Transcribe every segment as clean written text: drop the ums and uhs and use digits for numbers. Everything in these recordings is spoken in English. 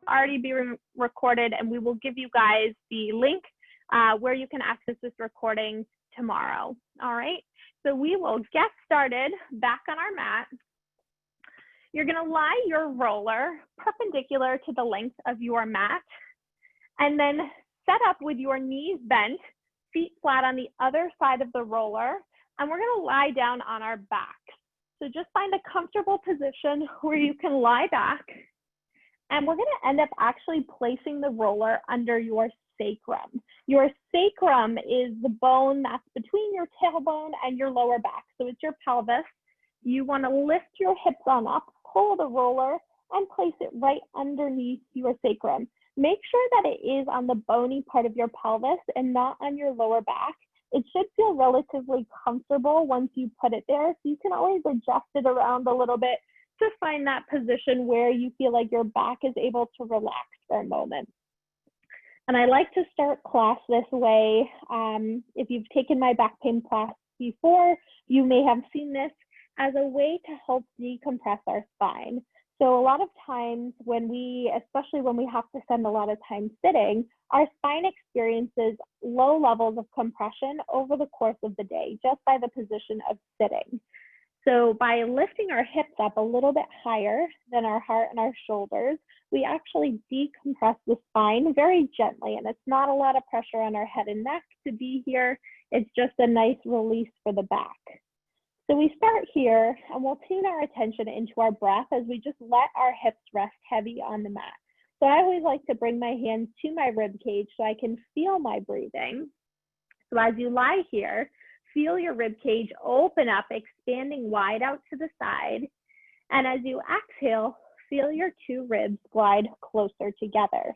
Already be recorded, and we will give you guys the link where you can access this recording tomorrow. All right, so we will get started back on our mat. You're going to lie your roller perpendicular to the length of your mat, and then set up with your knees bent, feet flat on the other side of the roller, and we're going to lie down on our backs. So just find a comfortable position where you can lie back. And we're going to end up actually placing the roller under your sacrum. Your sacrum is the bone that's between your tailbone and your lower back. So it's your pelvis. You want to lift your hips on up, pull the roller, and place it right underneath your sacrum. Make sure that it is on the bony part of your pelvis and not on your lower back. It should feel relatively comfortable once you put it there. So you can always adjust it around a little bit to find that position where you feel like your back is able to relax for a moment. And I like to start class this way. If you've taken my back pain class before, you may have seen this as a way to help decompress our spine. So a lot of times especially when we have to spend a lot of time sitting, our spine experiences low levels of compression over the course of the day, just by the position of sitting. So by lifting our hips up a little bit higher than our heart and our shoulders, we actually decompress the spine very gently, and it's not a lot of pressure on our head and neck to be here. It's just a nice release for the back. So we start here, and we'll tune our attention into our breath as we just let our hips rest heavy on the mat. So I always like to bring my hands to my rib cage so I can feel my breathing. So as you lie here, feel your rib cage open up, expanding wide out to the side. And as you exhale, feel your two ribs glide closer together.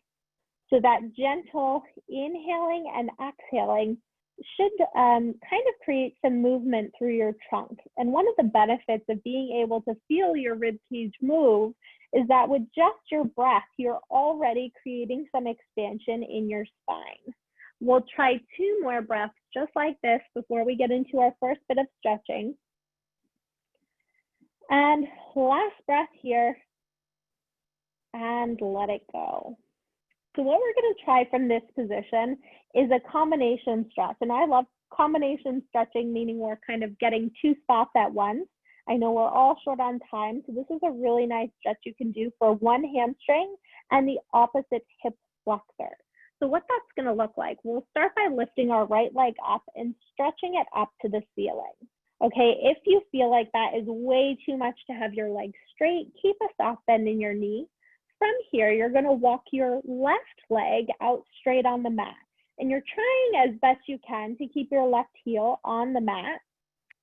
So that gentle inhaling and exhaling should kind of create some movement through your trunk. And one of the benefits of being able to feel your rib cage move is that with just your breath, you're already creating some expansion in your spine. We'll try 2 more breaths just like this before we get into our first bit of stretching. And last breath here, and let it go. So what we're going to try from this position is a combination stretch. And I love combination stretching, meaning we're kind of getting 2 spots at once. I know we're all short on time, so this is a really nice stretch you can do for one hamstring and the opposite hip flexor. So what that's going to look like, we'll start by lifting our right leg up and stretching it up to the ceiling. Okay, if you feel like that is way too much to have your legs straight, keep a soft bend in your knee. From here, you're going to walk your left leg out straight on the mat. And you're trying as best you can to keep your left heel on the mat.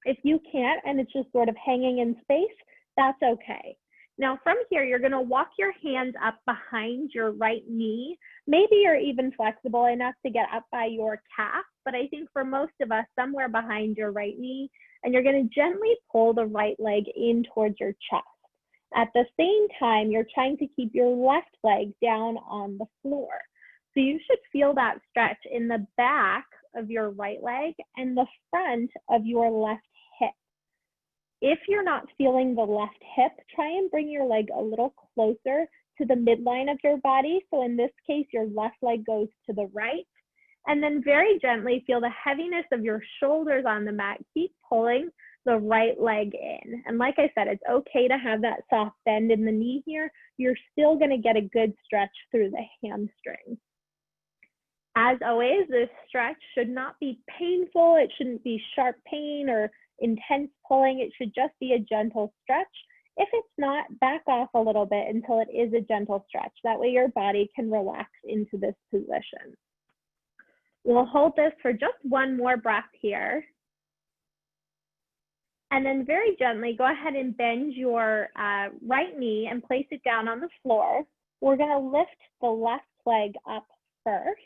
If you can't and it's just sort of hanging in space, that's okay. Now from here, you're going to walk your hands up behind your right knee. Maybe you're even flexible enough to get up by your calf, but I think for most of us, somewhere behind your right knee, and you're going to gently pull the right leg in towards your chest. At the same time, you're trying to keep your left leg down on the floor. So you should feel that stretch in the back of your right leg and the front of your left hip. If you're not feeling the left hip, try and bring your leg a little closer to the midline of your body. So in this case, your left leg goes to the right. And then very gently feel the heaviness of your shoulders on the mat. Keep pulling the right leg in. And like I said, it's okay to have that soft bend in the knee here. You're still going to get a good stretch through the hamstring. As always, this stretch should not be painful. It shouldn't be sharp pain or intense pulling. It should just be a gentle stretch. If it's not, back off a little bit until it is a gentle stretch. That way your body can relax into this position. We'll hold this for just one more breath here. And then very gently, go ahead and bend your right knee and place it down on the floor. We're going to lift the left leg up first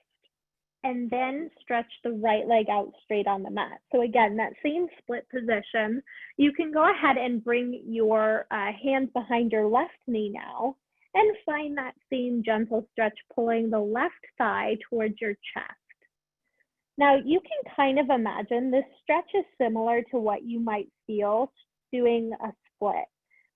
and then stretch the right leg out straight on the mat. So again, that same split position, you can go ahead and bring your hands behind your left knee now and find that same gentle stretch, pulling the left thigh towards your chest. Now you can kind of imagine this stretch is similar to what you might feel doing a split.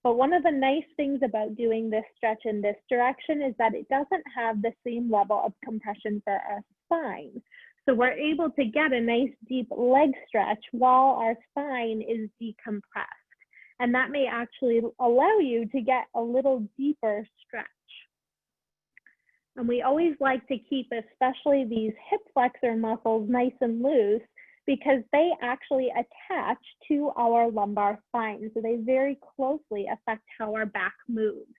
But one of the nice things about doing this stretch in this direction is that it doesn't have the same level of compression for our spine. So we're able to get a nice deep leg stretch while our spine is decompressed. And that may actually allow you to get a little deeper stretch. And we always like to keep especially these hip flexor muscles nice and loose because they actually attach to our lumbar spine. So they very closely affect how our back moves.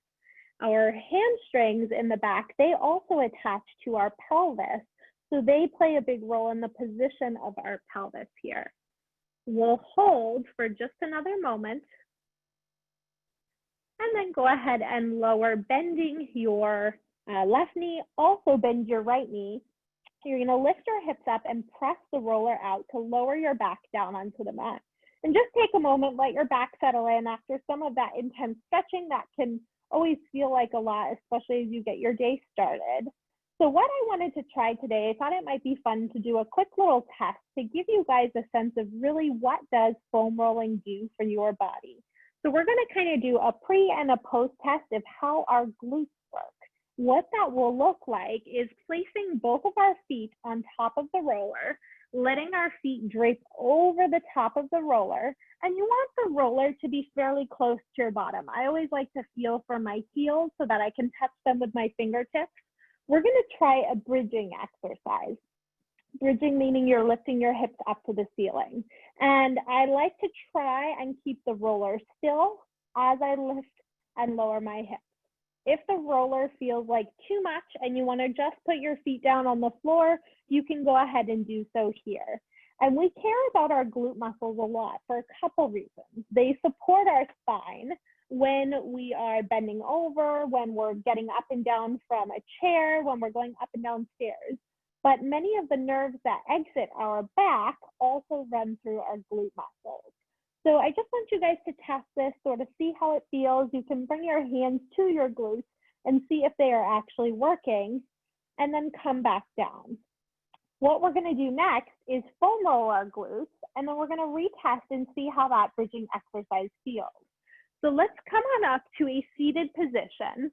Our hamstrings in the back, they also attach to our pelvis. So they play a big role in the position of our pelvis here. We'll hold for just another moment. And then go ahead and lower, bending your left knee, also bend your right knee. You're gonna lift your hips up and press the roller out to lower your back down onto the mat. And just take a moment, let your back settle in after some of that intense stretching that can always feel like a lot, especially as you get your day started. So what I wanted to try today, I thought it might be fun to do a quick little test to give you guys a sense of really what does foam rolling do for your body. So we're gonna kind of do a pre and a post test of how our glutes work. What that will look like is placing both of our feet on top of the roller, letting our feet drape over the top of the roller, and you want the roller to be fairly close to your bottom. I always like to feel for my heels so that I can touch them with my fingertips. We're going to try a bridging exercise. Bridging meaning you're lifting your hips up to the ceiling. And I like to try and keep the roller still as I lift and lower my hips. If the roller feels like too much and you want to just put your feet down on the floor, you can go ahead and do so here. And we care about our glute muscles a lot for a couple reasons. They support our spine when we are bending over, when we're getting up and down from a chair, when we're going up and down stairs. But many of the nerves that exit our back also run through our glute muscles. So I just want you guys to test this, sort of see how it feels. You can bring your hands to your glutes and see if they are actually working, and then come back down. What we're going to do next is foam roll our glutes, and then we're going to retest and see how that bridging exercise feels. So let's come on up to a seated position,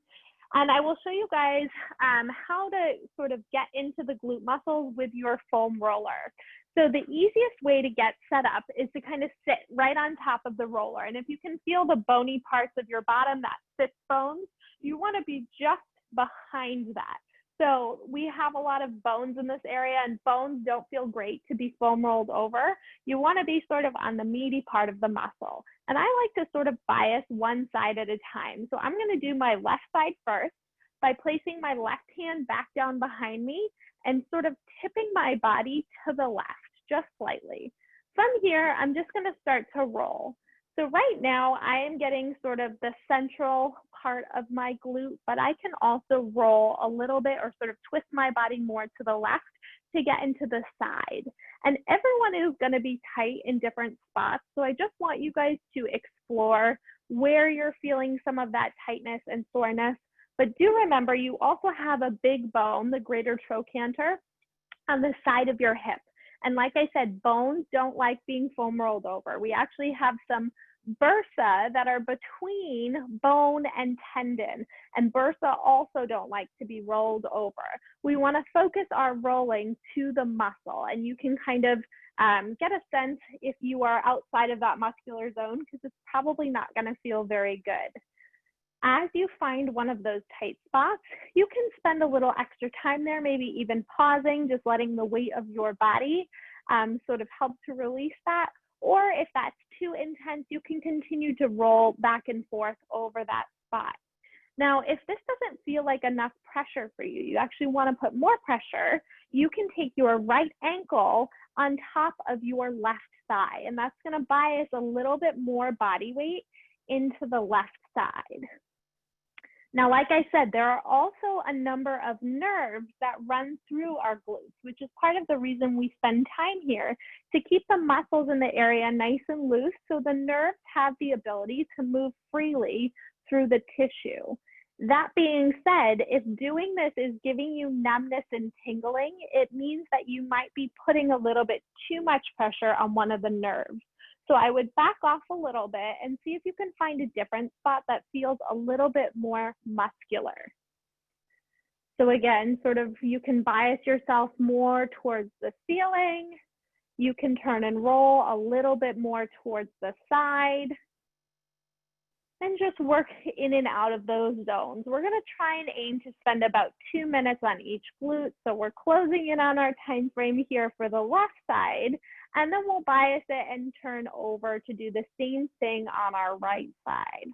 and I will show you guys how to sort of get into the glute muscles with your foam roller. So the easiest way to get set up is to kind of sit right on top of the roller. And if you can feel the bony parts of your bottom, that sits bones, you want to be just behind that. So we have a lot of bones in this area, and bones don't feel great to be foam rolled over. You want to be sort of on the meaty part of the muscle. And I like to sort of bias one side at a time. So I'm going to do my left side first by placing my left hand back down behind me and sort of tipping my body to the left, just slightly. From here, I'm just going to start to roll. So right now, I am getting sort of the central part of my glute, but I can also roll a little bit or sort of twist my body more to the left to get into the side. And everyone is going to be tight in different spots. So I just want you guys to explore where you're feeling some of that tightness and soreness. But do remember, you also have a big bone, the greater trochanter, on the side of your hip. And like I said, bones don't like being foam rolled over. We actually have some bursa that are between bone and tendon. And bursa also don't like to be rolled over. We want to focus our rolling to the muscle. And you can kind of get a sense if you are outside of that muscular zone, because it's probably not going to feel very good. As you find one of those tight spots, you can spend a little extra time there, maybe even pausing, just letting the weight of your body sort of help to release that. Or if that's too intense, you can continue to roll back and forth over that spot. Now, if this doesn't feel like enough pressure for you, you actually want to put more pressure, you can take your right ankle on top of your left thigh, and that's going to bias a little bit more body weight into the left side. Now, like I said, there are also a number of nerves that run through our glutes, which is part of the reason we spend time here, to keep the muscles in the area nice and loose so the nerves have the ability to move freely through the tissue. That being said, if doing this is giving you numbness and tingling, it means that you might be putting a little bit too much pressure on one of the nerves. So I would back off a little bit and see if you can find a different spot that feels a little bit more muscular. So again, sort of you can bias yourself more towards the ceiling. You can turn and roll a little bit more towards the side. And just work in and out of those zones. We're gonna try and aim to spend about 2 minutes on each glute. So we're closing in on our time frame here for the left side, and then we'll bias it and turn over to do the same thing on our right side.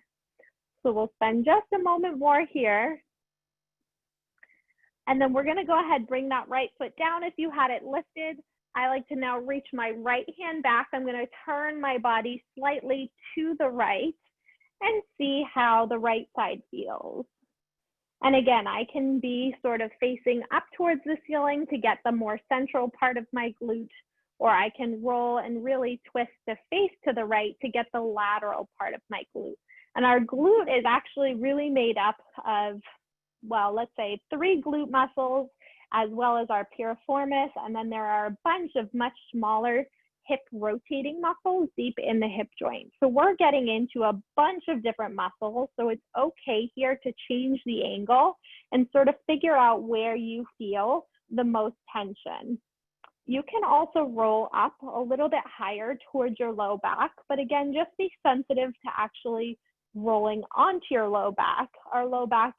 So we'll spend just a moment more here. And then we're gonna go ahead, bring that right foot down if you had it lifted. I like to now reach my right hand back. I'm gonna turn my body slightly to the right and see how the right side feels. And again, I can be sort of facing up towards the ceiling to get the more central part of my glute, or I can roll and really twist the face to the right to get the lateral part of my glute. And our glute is actually really made up of, well, let's say 3 glute muscles, as well as our piriformis, and then there are a bunch of much smaller hip rotating muscles deep in the hip joint. So we're getting into a bunch of different muscles. So it's okay here to change the angle and sort of figure out where you feel the most tension. You can also roll up a little bit higher towards your low back, but again, just be sensitive to actually rolling onto your low back. Our low back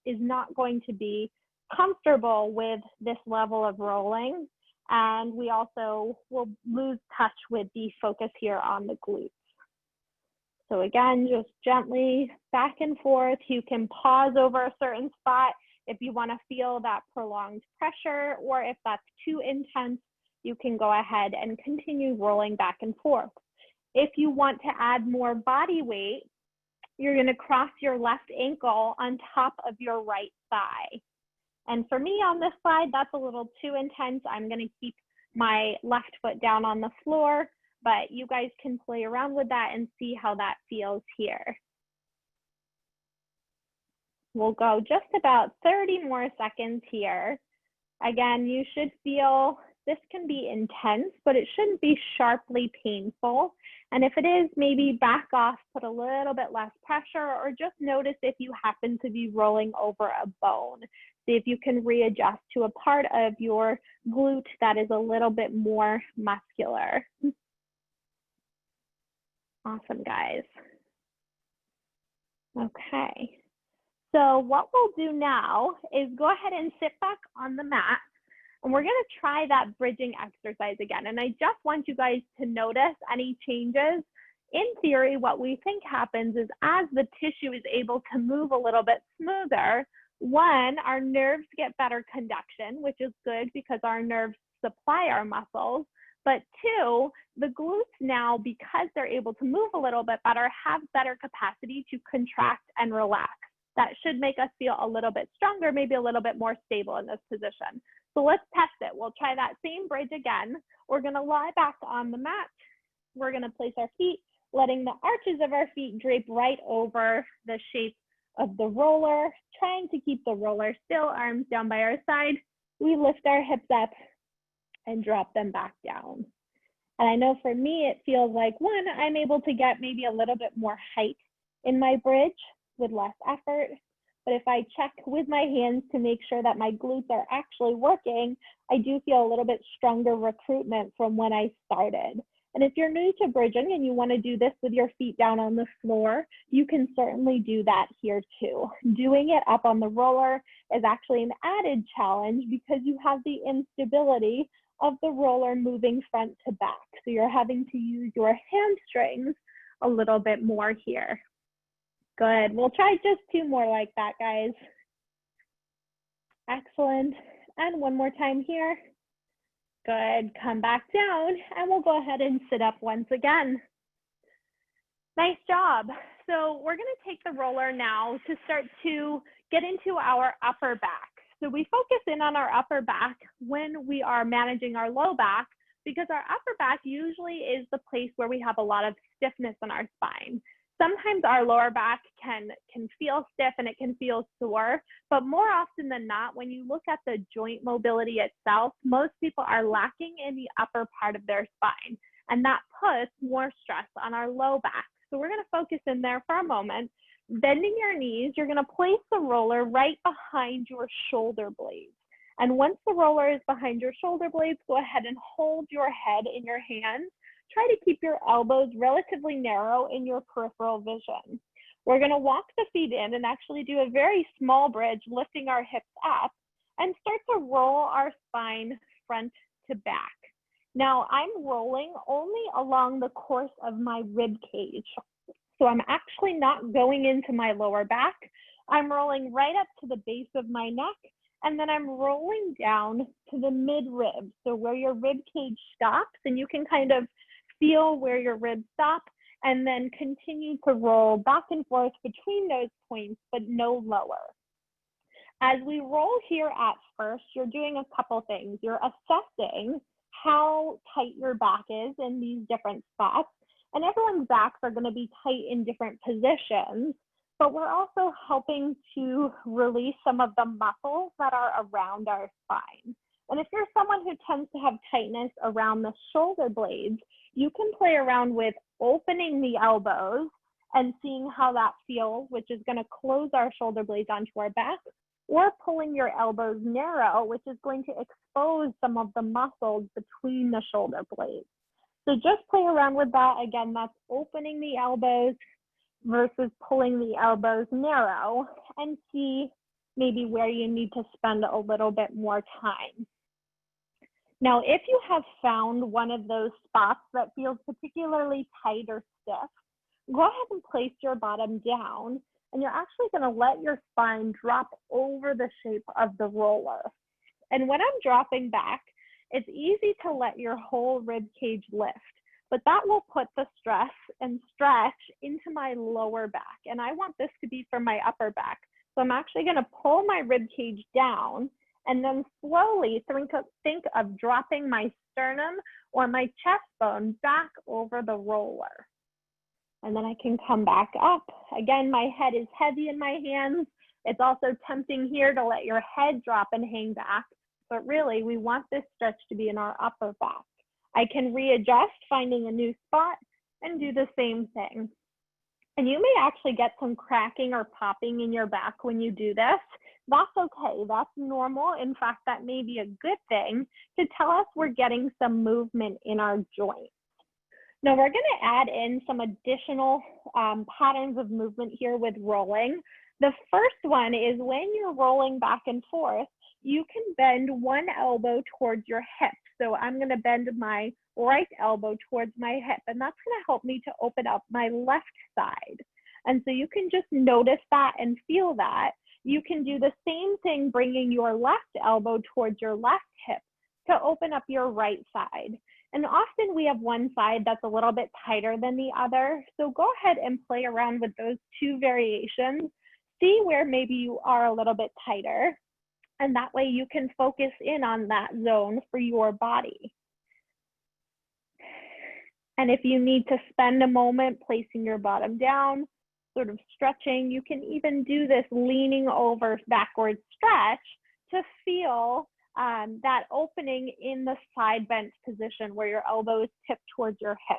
is not going to be comfortable with this level of rolling. And we also will lose touch with the focus here on the glutes. So again, just gently back and forth. You can pause over a certain spot if you want to feel that prolonged pressure, or if that's too intense, you can go ahead and continue rolling back and forth. If you want to add more body weight, you're going to cross your left ankle on top of your right thigh. And for me on this slide, that's a little too intense. I'm gonna keep my left foot down on the floor, but you guys can play around with that and see how that feels here. We'll go just about 30 more seconds here. Again, you should feel this can be intense, but it shouldn't be sharply painful. And if it is, maybe back off, put a little bit less pressure, or just notice if you happen to be rolling over a bone. See if you can readjust to a part of your glute that is a little bit more muscular. Awesome, guys. Okay. So what we'll do now is go ahead and sit back on the mat, and we're going to try that bridging exercise again. And I just want you guys to notice any changes. In theory, what we think happens is as the tissue is able to move a little bit smoother, 1, our nerves get better conduction, which is good because our nerves supply our muscles. But 2, the glutes now, because they're able to move a little bit better, have better capacity to contract and relax. That should make us feel a little bit stronger, maybe a little bit more stable in this position. So let's test it. We'll try that same bridge again. We're gonna lie back on the mat. We're gonna place our feet, letting the arches of our feet drape right over the shape of the roller, trying to keep the roller still, arms down by our side. We lift our hips up and drop them back down. And I know for me, it feels like 1, I'm able to get maybe a little bit more height in my bridge with less effort. But if I check with my hands to make sure that my glutes are actually working, I do feel a little bit stronger recruitment from when I started. And if you're new to bridging and you want to do this with your feet down on the floor, you can certainly do that here too. Doing it up on the roller is actually an added challenge because you have the instability of the roller moving front to back. So you're having to use your hamstrings a little bit more here. Good. We'll try just 2 more like that, guys. Excellent. And 1 more time here. Good. Come back down, and we'll go ahead and sit up once again. Nice job. So we're going to take the roller now to start to get into our upper back. So we focus in on our upper back when we are managing our low back, because our upper back usually is the place where we have a lot of stiffness in our spine. Sometimes our lower back can feel stiff and it can feel sore, but more often than not, when you look at the joint mobility itself, most people are lacking in the upper part of their spine. and that puts more stress on our low back. So we're gonna focus in there for a moment. Bending your knees, you're gonna place the roller right behind your shoulder blades. And once the roller is behind your shoulder blades, go ahead and hold your head in your hands. Try to keep your elbows relatively narrow in your peripheral vision. We're gonna walk the feet in and actually do a very small bridge, lifting our hips up, and start to roll our spine front to back. Now I'm rolling only along the course of my rib cage. So I'm actually not going into my lower back. I'm rolling right up to the base of my neck, and then I'm rolling down to the mid-rib. So where your rib cage stops, and you can kind of feel where your ribs stop, and then continue to roll back and forth between those points, but no lower. As we roll here at first, you're doing a couple things. You're assessing how tight your back is in these different spots. And everyone's backs are going to be tight in different positions, but we're also helping to release some of the muscles that are around our spine. And if you're someone who tends to have tightness around the shoulder blades, you can play around with opening the elbows and seeing how that feels, which is going to close our shoulder blades onto our back, or pulling your elbows narrow, which is going to expose some of the muscles between the shoulder blades. So just play around with that. Again, that's opening the elbows versus pulling the elbows narrow, and see maybe where you need to spend a little bit more time. Now, if you have found one of those spots that feels particularly tight or stiff, go ahead and place your bottom down, and you're actually going to let your spine drop over the shape of the roller. And when I'm dropping back, it's easy to let your whole rib cage lift, but that will put the stress and stretch into my lower back. And I want this to be for my upper back. So I'm actually going to pull my rib cage down, and then slowly think of dropping my sternum or my chest bone back over the roller. And then I can come back up. Again, my head is heavy in my hands. It's also tempting here to let your head drop and hang back, but really we want this stretch to be in our upper back. I can readjust, finding a new spot, and do the same thing. And you may actually get some cracking or popping in your back when you do this. That's okay, that's normal. In fact, that may be a good thing to tell us we're getting some movement in our joints. Now we're gonna add in some additional patterns of movement here with rolling. The first one is when you're rolling back and forth, you can bend one elbow towards your hip. So I'm gonna bend my right elbow towards my hip, and that's gonna help me to open up my left side. And so you can just notice that and feel that. You can do the same thing, bringing your left elbow towards your left hip to open up your right side. And often we have one side that's a little bit tighter than the other. So go ahead and play around with those two variations. See where maybe you are a little bit tighter. And that way you can focus in on that zone for your body. And if you need to spend a moment placing your bottom down, sort of stretching, you can even do this leaning over backward stretch to feel that opening in the side bent position where your elbow is tipped towards your hip.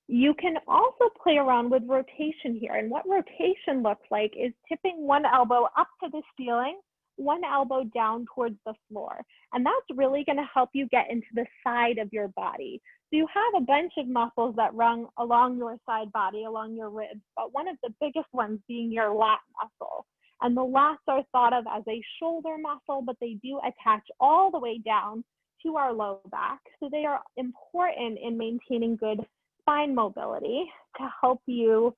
You can also play around with rotation here. And what rotation looks like is tipping one elbow up to the ceiling, one elbow down towards the floor. And that's really going to help you get into the side of your body. So you have a bunch of muscles that run along your side body, along your ribs, but one of the biggest ones being your lat muscle. And the lats are thought of as a shoulder muscle, but they do attach all the way down to our low back. So they are important in maintaining good spine mobility to help you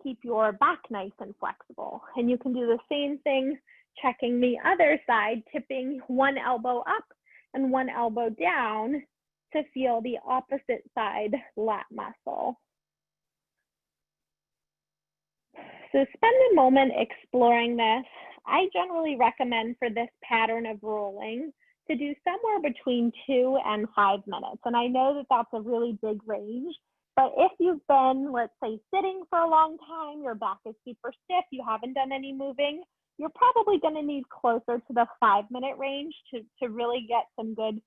keep your back nice and flexible. And you can do the same thing, checking the other side, tipping one elbow up and one elbow down to feel the opposite side lat muscle. So spend a moment exploring this. I generally recommend for this pattern of rolling to do somewhere between 2 and 5 minutes. And I know that that's a really big range, but if you've been, let's say, sitting for a long time, your back is super stiff, you haven't done any moving, you're probably going to need closer to the 5-minute range to really get some good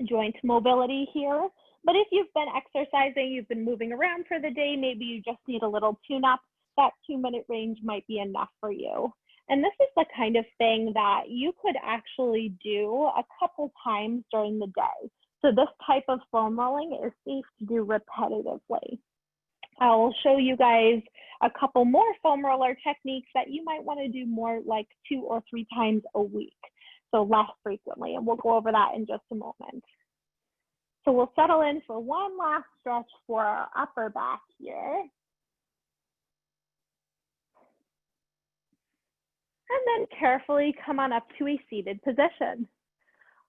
joint mobility here. But if you've been exercising, you've been moving around for the day, maybe you just need a little tune-up, that 2-minute range might be enough for you. And this is the kind of thing that you could actually do a couple times during the day. So this type of foam rolling is safe to do repetitively. I'll show you guys a couple more foam roller techniques that you might want to do more like 2 or 3 times a week, so less frequently, and we'll go over that in just a moment. So we'll settle in for one last stretch for our upper back here. And then carefully come on up to a seated position.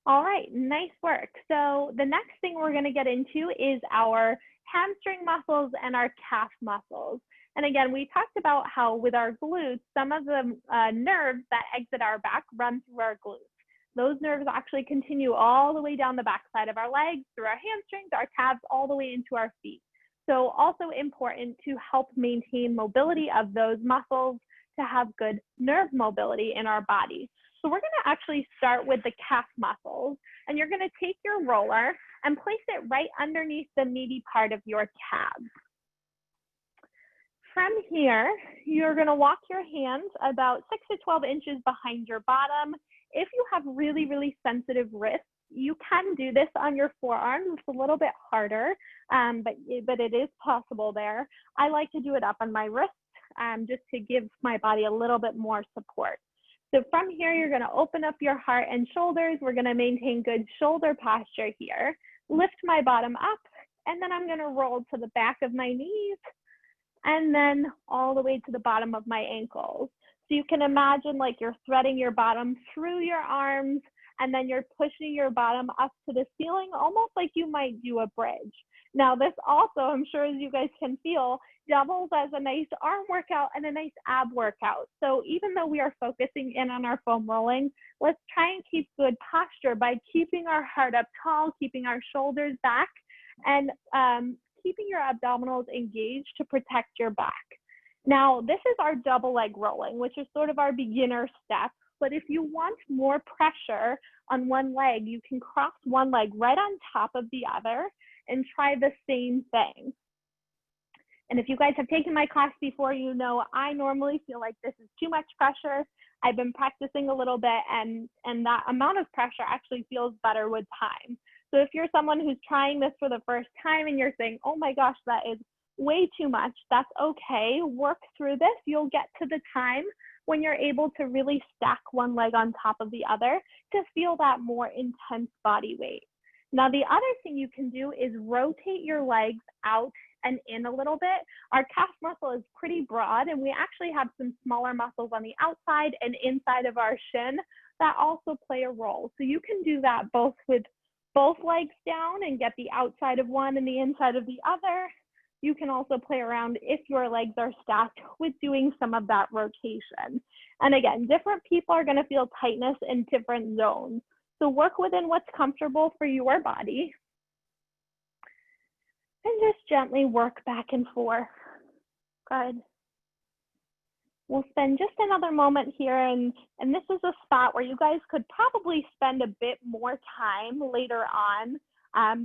All right, nice work. So the next thing we're going to get into is our hamstring muscles and our calf muscles. And again, we talked about how with our glutes, some of the nerves that exit our back run through our glutes. Those nerves actually continue all the way down the back side of our legs, through our hamstrings, our calves, all the way into our feet. So also important to help maintain mobility of those muscles to have good nerve mobility in our bodies. So we're going to actually start with the calf muscles, and you're going to take your roller and place it right underneath the meaty part of your calves. From here, you're going to walk your hands about 6 to 12 inches behind your bottom. If you have really, really sensitive wrists, you can do this on your forearms. It's a little bit harder, but it is possible there. I like to do it up on my wrists just to give my body a little bit more support. So from here, you're going to open up your heart and shoulders. We're going to maintain good shoulder posture here. Lift my bottom up, and then I'm going to roll to the back of my knees, and then all the way to the bottom of my ankles. So you can imagine like you're threading your bottom through your arms, and then you're pushing your bottom up to the ceiling, almost like you might do a bridge. Now this also, I'm sure as you guys can feel, doubles as a nice arm workout and a nice ab workout. So even though we are focusing in on our foam rolling, let's try and keep good posture by keeping our heart up tall, keeping our shoulders back, and keeping your abdominals engaged to protect your back. Now, this is our double leg rolling, which is sort of our beginner step. But if you want more pressure on one leg, you can cross one leg right on top of the other and try the same thing. And if you guys have taken my class before, you know I normally feel like this is too much pressure. I've been practicing a little bit, and that amount of pressure actually feels better with time. So if you're someone who's trying this for the first time and you're saying, oh my gosh, that is way too much, that's okay. Work through this. You'll get to the time when you're able to really stack one leg on top of the other to feel that more intense body weight. Now, the other thing you can do is rotate your legs out and in a little bit. Our calf muscle is pretty broad, and we actually have some smaller muscles on the outside and inside of our shin that also play a role. So you can do that both with both legs down and get the outside of one and the inside of the other. You can also play around if your legs are stacked with doing some of that rotation. And again, different people are going to feel tightness in different zones. So work within what's comfortable for your body. And just gently work back and forth. Good. We'll spend just another moment here, and this is a spot where you guys could probably spend a bit more time later on.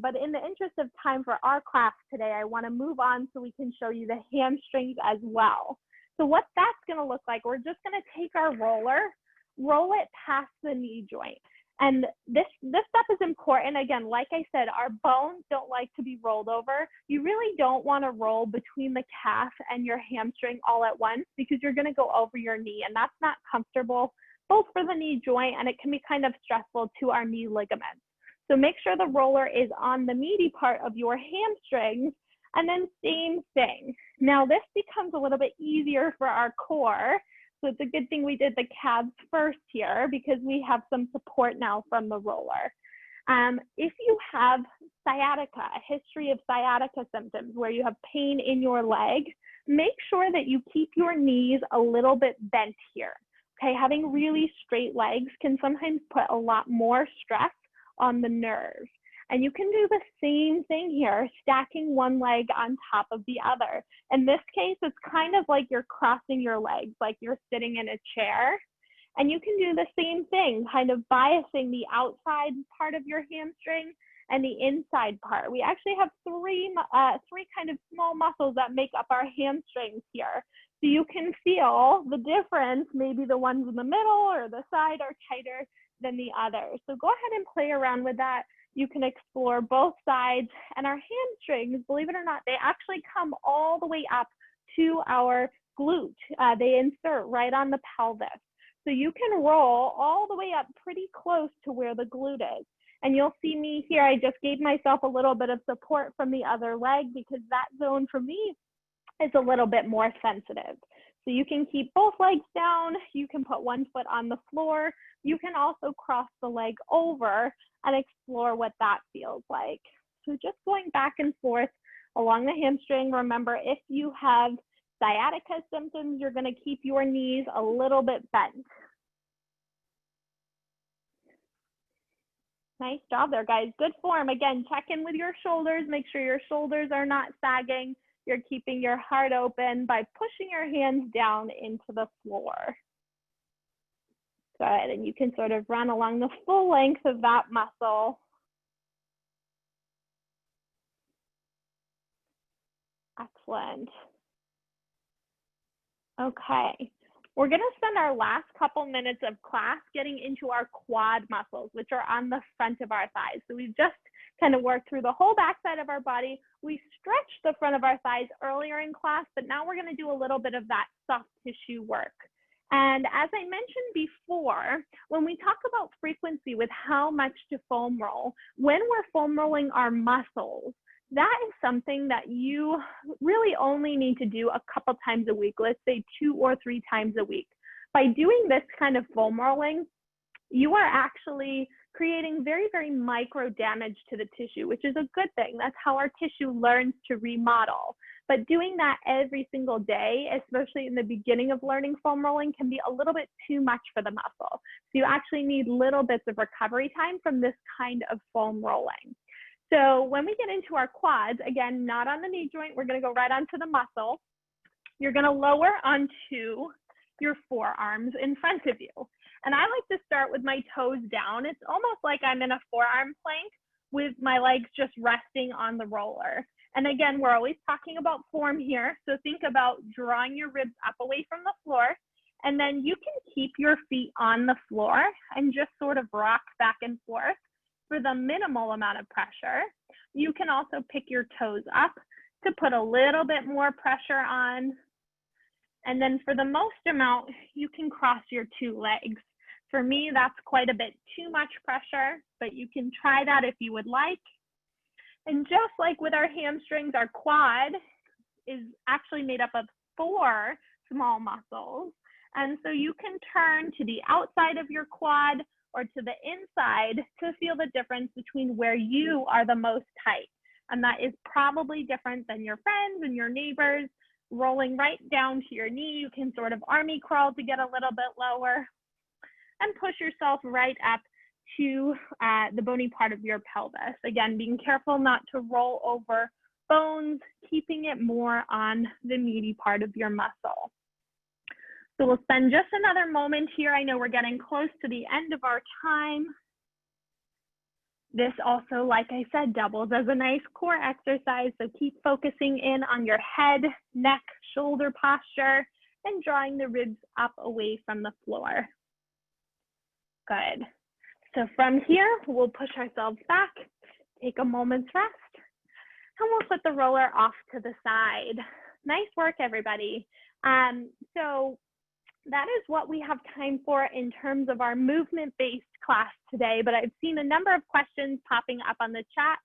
But in the interest of time for our class today, I want to move on so we can show you the hamstrings as well. So what that's going to look like, we're just going to take our roller, roll it past the knee joint. And this step is important. Again, like I said, our bones don't like to be rolled over. You really don't want to roll between the calf and your hamstring all at once, because you're going to go over your knee, and that's not comfortable both for the knee joint, and it can be kind of stressful to our knee ligaments. So make sure the roller is on the meaty part of your hamstrings, and then same thing. Now this becomes a little bit easier for our core. So it's a good thing we did the calves first here, because we have some support now from the roller. If you have sciatica, a history of sciatica symptoms where you have pain in your leg, make sure that you keep your knees a little bit bent here. Okay, having really straight legs can sometimes put a lot more stress on the nerve. And you can do the same thing here, stacking one leg on top of the other. In this case, it's kind of like you're crossing your legs, like you're sitting in a chair. And you can do the same thing, kind of biasing the outside part of your hamstring and the inside part. We actually have three kind of small muscles that make up our hamstrings here. So you can feel the difference. Maybe the ones in the middle or the side are tighter than the others. So go ahead and play around with that. You can explore both sides, and our hamstrings, believe it or not, they actually come all the way up to our glute. They insert right on the pelvis. So you can roll all the way up pretty close to where the glute is. And you'll see me here, I just gave myself a little bit of support from the other leg because that zone for me is a little bit more sensitive. So you can keep both legs down, you can put one foot on the floor, you can also cross the leg over and explore what that feels like. So just going back and forth along the hamstring. Remember, if you have sciatica symptoms, you're going to keep your knees a little bit bent. Nice job there, guys. Good form. Again, check in with your shoulders. Make sure your shoulders are not sagging. You're keeping your heart open by pushing your hands down into the floor. Good, and you can sort of run along the full length of that muscle. Excellent. Okay, we're gonna spend our last couple minutes of class getting into our quad muscles, which are on the front of our thighs. So we've just kind of worked through the whole backside of our body. We stretched the front of our thighs earlier in class, but now we're gonna do a little bit of that soft tissue work. And as I mentioned before, when we talk about frequency with how much to foam roll, when we're foam rolling our muscles, that is something that you really only need to do a couple times a week, let's say 2 or 3 times a week. By doing this kind of foam rolling, you are actually creating very, very micro damage to the tissue, which is a good thing. That's how our tissue learns to remodel. But doing that every single day, especially in the beginning of learning foam rolling, can be a little bit too much for the muscle. So you actually need little bits of recovery time from this kind of foam rolling. So when we get into our quads, again, not on the knee joint, we're gonna go right onto the muscle. You're gonna lower onto your forearms in front of you. And I like to start with my toes down. It's almost like I'm in a forearm plank with my legs just resting on the roller. And again, we're always talking about form here. So think about drawing your ribs up away from the floor. And then you can keep your feet on the floor and just sort of rock back and forth for the minimal amount of pressure. You can also pick your toes up to put a little bit more pressure on. And then for the most amount, you can cross your 2 legs. For me, that's quite a bit too much pressure, but you can try that if you would like. And just like with our hamstrings, our quad is actually made up of 4 small muscles. And so you can turn to the outside of your quad or to the inside to feel the difference between where you are the most tight. And that is probably different than your friends and your neighbors. Rolling right down to your knee, you can sort of army crawl to get a little bit lower and push yourself right up to the bony part of your pelvis. Again, being careful not to roll over bones, keeping it more on the meaty part of your muscle. So we'll spend just another moment here. I know we're getting close to the end of our time. This also, like I said, doubles as a nice core exercise. So keep focusing in on your head, neck, shoulder posture, and drawing the ribs up away from the floor. Good. So from here, we'll push ourselves back, take a moment's rest, and we'll put the roller off to the side. Nice work, everybody. So that is what we have time for in terms of our movement-based class today, but I've seen a number of questions popping up on the chat.